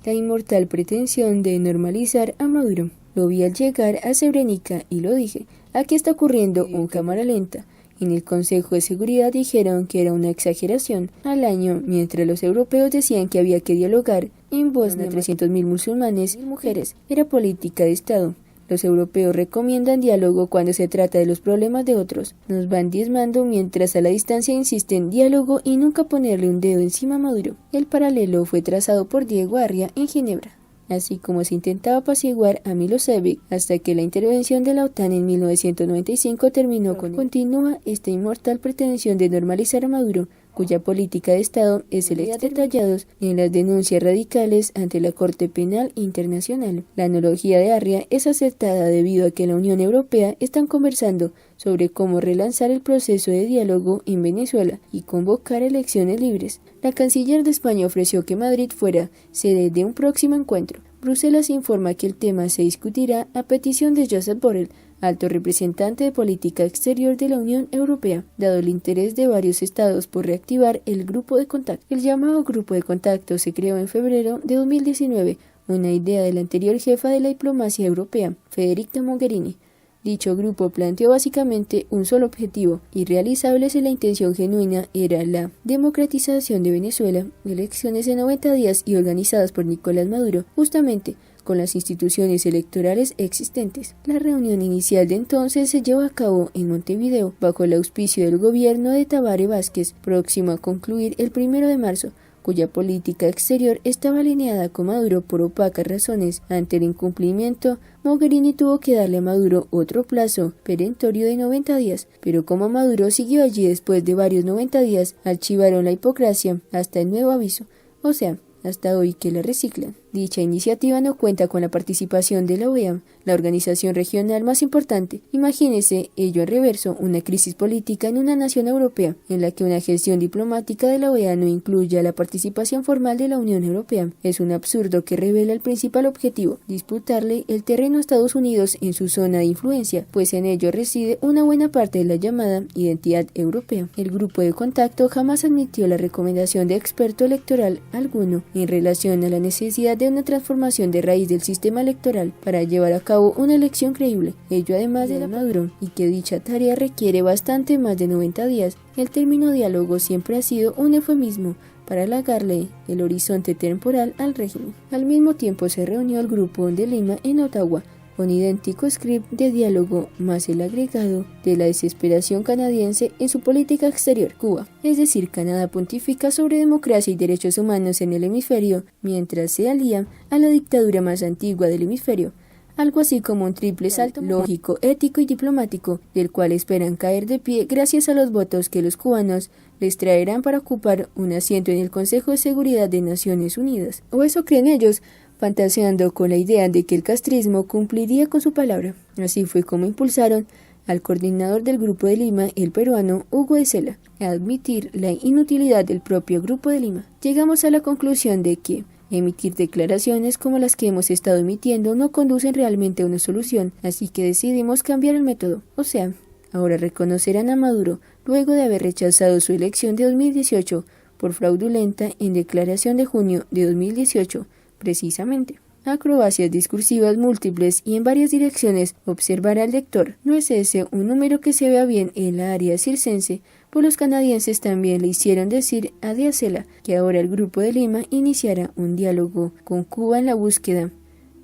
la inmortal pretensión de normalizar a Maduro. Lo vi al llegar a Srebrenica y lo dije, aquí está ocurriendo un cámara lenta. En el Consejo de Seguridad dijeron que era una exageración al año, mientras los europeos decían que había que dialogar. En Bosnia, 300.000 musulmanes y mujeres. Era política de Estado. Los europeos recomiendan diálogo cuando se trata de los problemas de otros. Nos van diezmando mientras a la distancia insisten diálogo y nunca ponerle un dedo encima a Maduro. El paralelo fue trazado por Diego Arria en Ginebra. Así como se intentaba apaciguar a Milosevic hasta que la intervención de la OTAN en 1995 terminó con continúa esta inmortal pretensión de normalizar a Maduro, cuya política de Estado es el detallados en las denuncias radicales ante la Corte Penal Internacional. La analogía de Arria es acertada debido a que la Unión Europea están conversando sobre cómo relanzar el proceso de diálogo en Venezuela y convocar elecciones libres. La canciller de España ofreció que Madrid fuera sede de un próximo encuentro. Bruselas informa que el tema se discutirá a petición de Josep Borrell, alto representante de política exterior de la Unión Europea, dado el interés de varios estados por reactivar el grupo de contacto. El llamado grupo de contacto se creó en febrero de 2019, una idea de la anterior jefa de la diplomacia europea, Federica Mogherini. Dicho grupo planteó básicamente un solo objetivo, irrealizable si la intención genuina era la democratización de Venezuela, elecciones en 90 días y organizadas por Nicolás Maduro, justamente con las instituciones electorales existentes. La reunión inicial de entonces se llevó a cabo en Montevideo, bajo el auspicio del gobierno de Tabaré Vázquez, próximo a concluir el 1 de marzo, cuya política exterior estaba alineada con Maduro por opacas razones. Ante el incumplimiento, Mogherini tuvo que darle a Maduro otro plazo perentorio de 90 días, pero como Maduro siguió allí después de varios 90 días, archivaron la hipocresía hasta el nuevo aviso, o sea, hasta hoy que la reciclan. Dicha iniciativa no cuenta con la participación de la OEA, la organización regional más importante. Imagínese ello en reverso, una crisis política en una nación europea, en la que una gestión diplomática de la OEA no incluya la participación formal de la Unión Europea. Es un absurdo que revela el principal objetivo, disputarle el terreno a Estados Unidos en su zona de influencia, pues en ello reside una buena parte de la llamada identidad europea. El grupo de contacto jamás admitió la recomendación de experto electoral alguno en relación a la necesidad de una transformación de raíz del sistema electoral para llevar a cabo una elección creíble, ello además de la Maduro, y que dicha tarea requiere bastante más de 90 días. El término diálogo siempre ha sido un eufemismo para alargarle el horizonte temporal al régimen. Al mismo tiempo se reunió el grupo de Lima en Ottawa, con idéntico script de diálogo más el agregado de la desesperación canadiense en su política exterior, Cuba. Es decir, Canadá pontifica sobre democracia y derechos humanos en el hemisferio, mientras se alía a la dictadura más antigua del hemisferio. Algo así como un triple salto lógico, ético y diplomático, del cual esperan caer de pie gracias a los votos que los cubanos les traerán para ocupar un asiento en el Consejo de Seguridad de Naciones Unidas. O eso creen ellos, fantaseando con la idea de que el castrismo cumpliría con su palabra. Así fue como impulsaron al coordinador del Grupo de Lima, el peruano Hugo de Sela, a admitir la inutilidad del propio Grupo de Lima. Llegamos a la conclusión de que emitir declaraciones como las que hemos estado emitiendo no conducen realmente a una solución, así que decidimos cambiar el método. O sea, ahora reconocerán a Maduro, luego de haber rechazado su elección de 2018 por fraudulenta en declaración de junio de 2018, precisamente. Acrobacias discursivas múltiples y en varias direcciones observará el lector. No es ese un número que se vea bien en la área circense, pues los canadienses también le hicieron decir a Díaz Cela que ahora el Grupo de Lima iniciará un diálogo con Cuba en la búsqueda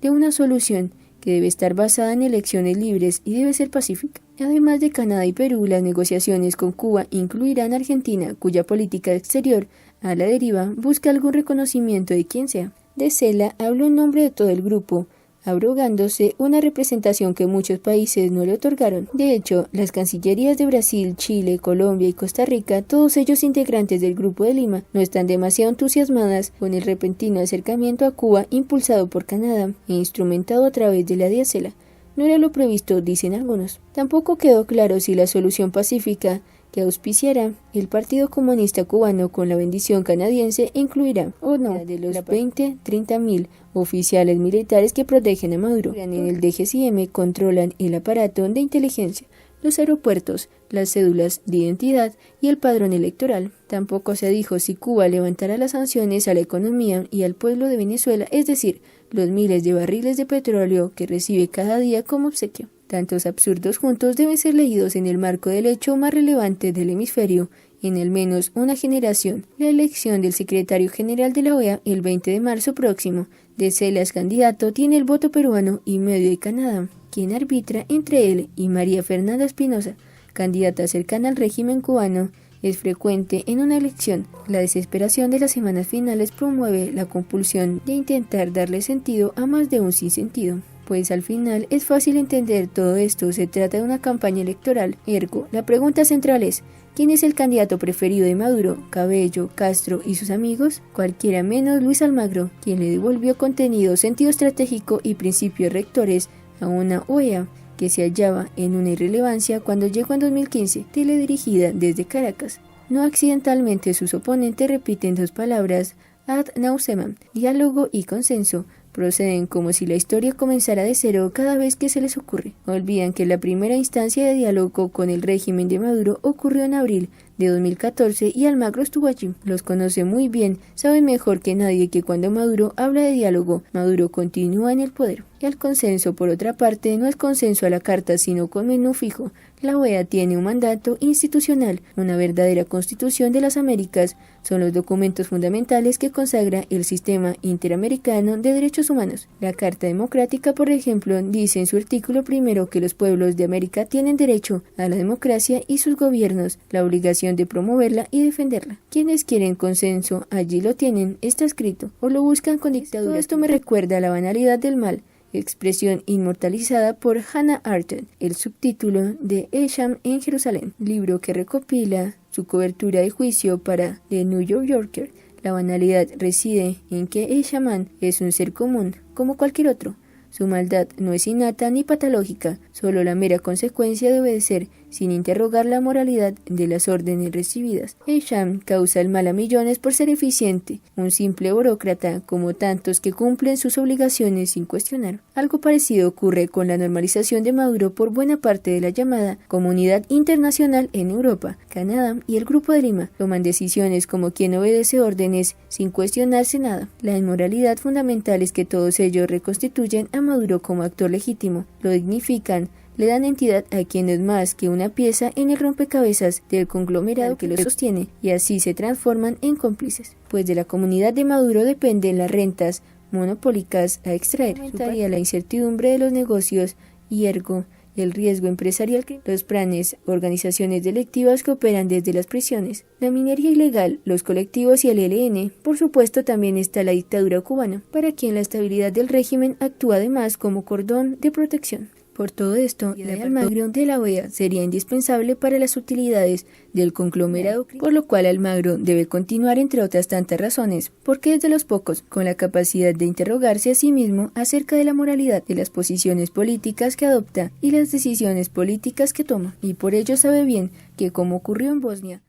de una solución que debe estar basada en elecciones libres y debe ser pacífica. Además de Canadá y Perú, las negociaciones con Cuba incluirán a Argentina, cuya política exterior a la deriva busca algún reconocimiento de quien sea. De Sela habló en nombre de todo el grupo, abrogándose una representación que muchos países no le otorgaron. De hecho, las cancillerías de Brasil, Chile, Colombia y Costa Rica, todos ellos integrantes del Grupo de Lima, no están demasiado entusiasmadas con el repentino acercamiento a Cuba impulsado por Canadá e instrumentado a través de la Díaz Cela. No era lo previsto, dicen algunos. Tampoco quedó claro si la solución pacífica que auspiciará el Partido Comunista Cubano con la bendición canadiense incluirá o no de los 20-30.000 oficiales militares que protegen a Maduro. En el DGCM controlan el aparato de inteligencia, los aeropuertos, las cédulas de identidad y el padrón electoral. Tampoco se dijo si Cuba levantará las sanciones a la economía y al pueblo de Venezuela, es decir, los miles de barriles de petróleo que recibe cada día como obsequio. Tantos absurdos juntos deben ser leídos en el marco del hecho más relevante del hemisferio en al menos una generación, la elección del secretario general de la OEA el 20 de marzo próximo. De Celas candidato tiene el voto peruano y medio de Canadá, quien arbitra entre él y María Fernanda Espinosa, candidata cercana al régimen cubano. Es frecuente en una elección. La desesperación de las semanas finales promueve la compulsión de intentar darle sentido a más de un sinsentido. Pues al final es fácil entender todo esto, se trata de una campaña electoral. Ergo, la pregunta central es, ¿quién es el candidato preferido de Maduro, Cabello, Castro y sus amigos? Cualquiera menos Luis Almagro, quien le devolvió contenido, sentido estratégico y principios rectores a una OEA que se hallaba en una irrelevancia cuando llegó en 2015, teledirigida desde Caracas. No accidentalmente sus oponentes repiten dos palabras ad nauseam, diálogo y consenso. Proceden como si la historia comenzara de cero cada vez que se les ocurre. Olvidan que la primera instancia de diálogo con el régimen de Maduro ocurrió en abril de 2014 y Almagro estuvo allí. Los conoce muy bien, saben mejor que nadie que cuando Maduro habla de diálogo, Maduro continúa en el poder. El consenso, por otra parte, no es consenso a la carta, sino con menú fijo. La OEA tiene un mandato institucional, una verdadera constitución de las Américas. Son los documentos fundamentales que consagra el sistema interamericano de derechos humanos. La Carta Democrática, por ejemplo, dice en su artículo primero que los pueblos de América tienen derecho a la democracia y sus gobiernos la obligación de promoverla y defenderla. Quienes quieren consenso, allí lo tienen, está escrito, o lo buscan con dictadura. Todo esto me recuerda a la banalidad del mal, expresión inmortalizada por Hannah Arendt, el subtítulo de Esham en Jerusalén, libro que recopila su cobertura de juicio para The New Yorker. La banalidad reside en que Esham es un ser común, como cualquier otro. Su maldad no es innata ni patológica, solo la mera consecuencia de obedecer sin interrogar la moralidad de las órdenes recibidas. Esham causa el mal a millones por ser eficiente, un simple burócrata como tantos que cumplen sus obligaciones sin cuestionar. Algo parecido ocurre con la normalización de Maduro por buena parte de la llamada comunidad internacional en Europa. Canadá y el Grupo de Lima toman decisiones como quien obedece órdenes sin cuestionarse nada. La inmoralidad fundamental es que todos ellos reconstituyen a Maduro como actor legítimo, lo dignifican, le dan entidad a quien no es más que una pieza en el rompecabezas del conglomerado que lo sostiene, y así se transforman en cómplices, pues de la comunidad de Maduro dependen las rentas monopólicas a extraer. Aumentaría la incertidumbre de los negocios y ergo el riesgo empresarial, los planes, organizaciones delictivas que operan desde las prisiones, la minería ilegal, los colectivos y el ELN. Por supuesto, también está la dictadura cubana, para quien la estabilidad del régimen actúa además como cordón de protección. Por todo esto, la Almagro de la OEA sería indispensable para las utilidades del conglomerado, por lo cual Almagro debe continuar, entre otras tantas razones, porque es de los pocos con la capacidad de interrogarse a sí mismo acerca de la moralidad de las posiciones políticas que adopta y las decisiones políticas que toma, y por ello sabe bien que, como ocurrió en Bosnia,